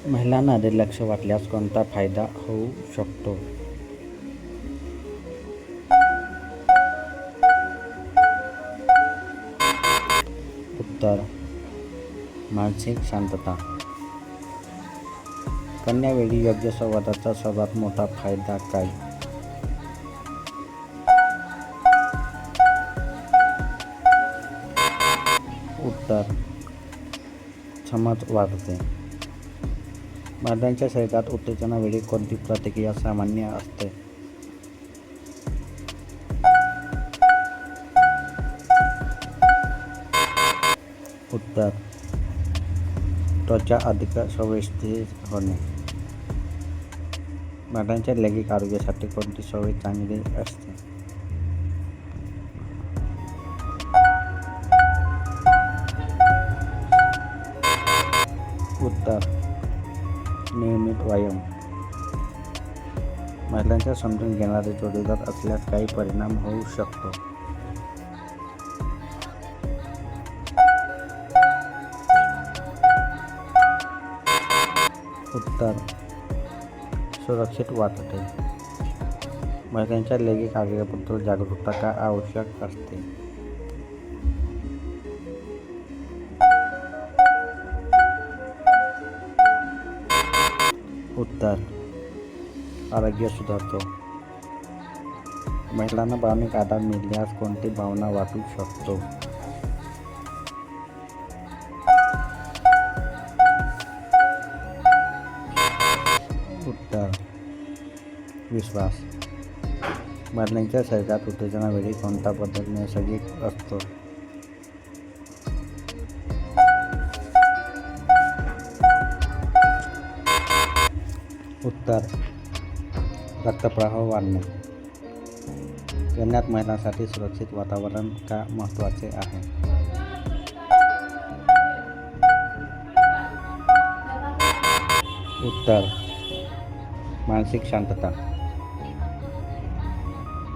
महिलांना निर्लक्ष वाटल्यास कोणता फायदा होऊ शकतो? उत्तर: मानसिक शांतता. कन्यावेळी योग्य संवादाचा सर्वात मोठा फायदा काय? उत्तर: समज वाढते. महिलांच्या शरीरात उत्तेजनावेळी कोणती प्रतिक्रिया सामान्य असते? उत्तर: त्वचा अधिक संवेदनशील होणे. महिलांच्या लैंगिक आरोग्यासाठी कोणती सवय चांगली असते? उत्तर: नियमित व्यायाम. महिलांच्या समजून घेणारे जोडीदार असल्यास काही परिणाम होऊ शकतो? उत्तर: सुरक्षित वाटते. महिलांच्या लैंगिक आरोग्याबद्दल जागरूकता का आवश्यक असते? उत्तर: आरोग्य सुधारतो. महिलांना भावनिक आधार मिळाल्यास कोणती भावना वाटू शकतो? उत्तर: विश्वास. महिलांच्या शरीरात उत्तेजनावेळी कोणता बदल नैसर्गिक असतो? उत्तर: रक्तप्रवाह वाढणे. कन्यात महिलांसाठी सुरक्षित वातावरण का महत्त्वाचे आहे? उत्तर: मानसिक शांतता.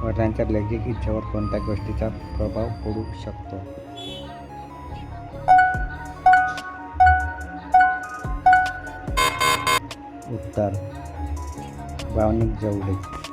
महिलांच्या लैंगिक इच्छेवर कोणत्या गोष्टीचा प्रभाव पडू शकतो? उत्तर: भावनिक जवळीक.